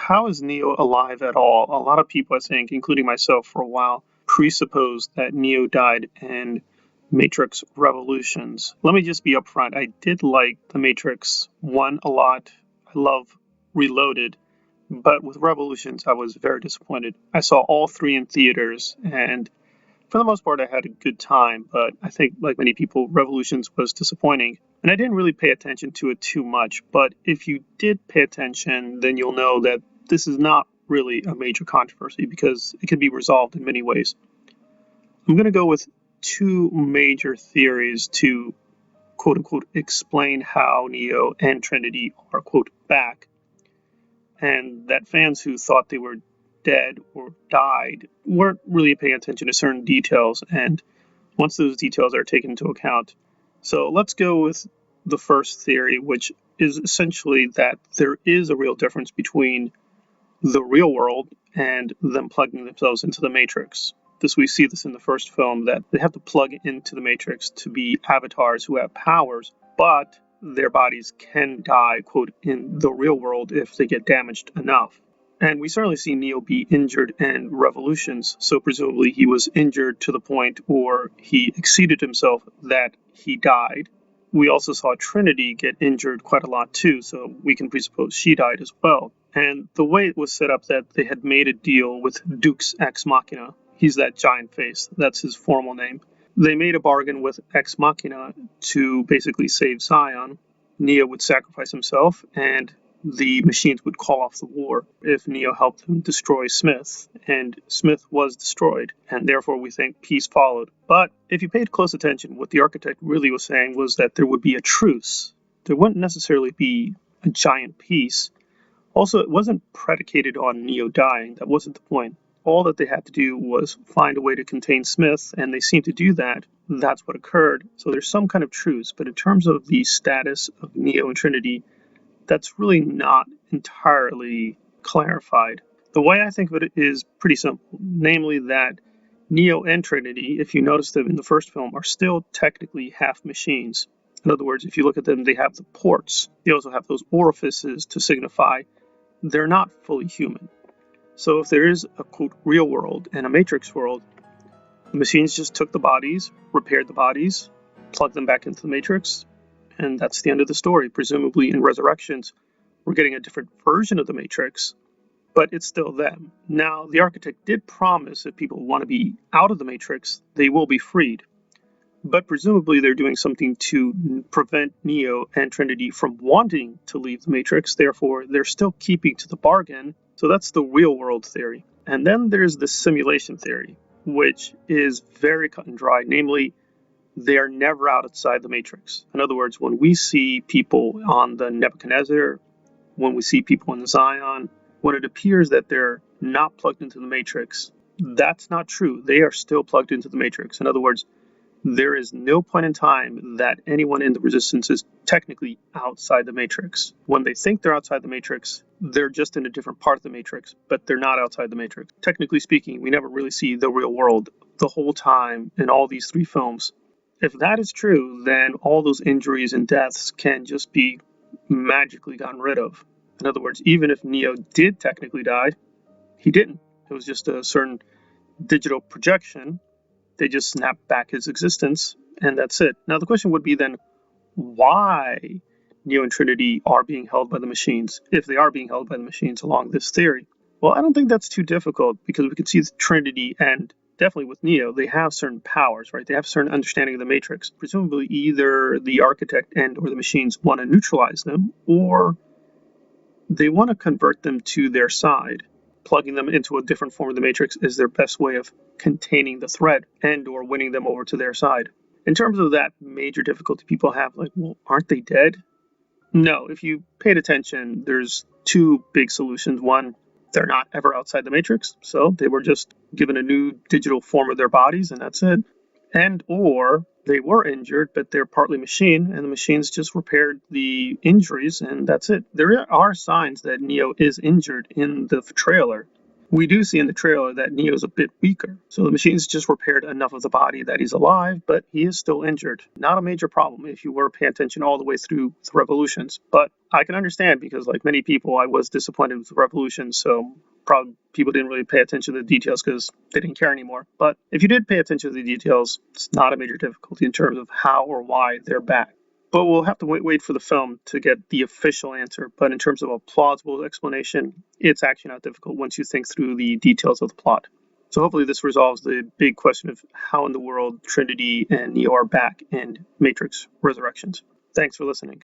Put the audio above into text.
how is Neo alive at all? A lot of people, I think, including myself for a while, presupposed that Neo died in Matrix Revolutions. Let me just be upfront. I did like the Matrix 1 a lot. I love Reloaded. But with Revolutions, I was very disappointed. I saw all three in theaters, and for the most part, I had a good time. But I think, like many people, Revolutions was disappointing. And I didn't really pay attention to it too much. But if you did pay attention, then you'll know that this is not really a major controversy because it can be resolved in many ways. I'm going to go with two major theories to quote unquote explain how Neo and Trinity are quote back, and that fans who thought they were dead or died weren't really paying attention to certain details, and once those details are taken into account. So let's go with the first theory, which is essentially that there is a real difference between the real world and them plugging themselves into the Matrix. We see this in the first film, that they have to plug into the Matrix to be avatars who have powers, but their bodies can die, quote, in the real world if they get damaged enough. And we certainly see Neo be injured in Revolutions, so presumably he was injured to the point, or he exceeded himself, that he died. We also saw Trinity get injured quite a lot too, so we can presuppose she died as well. And the way it was set up, that they had made a deal with Dux Ex Machina. He's that giant face. That's his formal name. They made a bargain with Ex Machina to basically save Zion. Neo would sacrifice himself, and the machines would call off the war if Neo helped them destroy Smith. And Smith was destroyed, and therefore we think peace followed. But if you paid close attention, what the architect really was saying was that there would be a truce. There wouldn't necessarily be a giant peace. Also, it wasn't predicated on Neo dying. That wasn't the point. All that they had to do was find a way to contain Smith, and they seemed to do that. That's what occurred. So there's some kind of truce. But in terms of the status of Neo and Trinity, that's really not entirely clarified. The way I think of it is pretty simple, namely that Neo and Trinity, if you notice them in the first film, are still technically half machines. In other words, if you look at them, they have the ports. They also have those orifices to signify they're not fully human. So if there is a, quote, real world and a Matrix world, the machines just took the bodies, repaired the bodies, plugged them back into the Matrix, and that's the end of the story. Presumably in Resurrections, we're getting a different version of the Matrix, but it's still them. Now, the architect did promise if people want to be out of the Matrix, they will be freed. But presumably they're doing something to prevent Neo and Trinity from wanting to leave the Matrix. Therefore, they're still keeping to the bargain. So that's the real world theory. And then there's the simulation theory, which is very cut and dry. Namely, they are never outside the Matrix. In other words, when we see people on the Nebuchadnezzar, when we see people in the Zion, when it appears that they're not plugged into the Matrix, that's not true. They are still plugged into the Matrix. In other words, there is no point in time that anyone in the Resistance is technically outside the Matrix. When they think they're outside the Matrix, they're just in a different part of the Matrix, but they're not outside the Matrix. Technically speaking, we never really see the real world the whole time in all these three films. If that is true, then all those injuries and deaths can just be magically gotten rid of. In other words, even if Neo did technically die, he didn't. It was just a certain digital projection. They just snap back his existence, and that's it. Now, the question would be then, why Neo and Trinity are being held by the machines, if they are being held by the machines along this theory? Well, I don't think that's too difficult, because we can see Trinity, and definitely with Neo, they have certain powers, right? They have a certain understanding of the Matrix. Presumably, either the architect and or the machines want to neutralize them, or they want to convert them to their side. Plugging them into a different form of the Matrix is their best way of containing the threat and or winning them over to their side. In terms of that major difficulty people have, like, well, aren't they dead? No, if you paid attention, there's two big solutions. One, they're not ever outside the Matrix, so they were just given a new digital form of their bodies, and that's it. And or they were injured, but they're partly machine, and the machines just repaired the injuries, and that's it. There are signs that Neo is injured in the trailer. We do see in the trailer that Neo's a bit weaker, so the machines just repaired enough of the body that he's alive, but he is still injured. Not a major problem if you were paying attention all the way through the Revolutions, but I can understand because, like many people, I was disappointed with the Revolutions, so probably people didn't really pay attention to the details because they didn't care anymore. But if you did pay attention to the details, it's not a major difficulty in terms of how or why they're back. But we'll have to wait for the film to get the official answer. But in terms of a plausible explanation, it's actually not difficult once you think through the details of the plot. So hopefully this resolves the big question of how in the world Trinity and Neo are back in Matrix Resurrections. Thanks for listening.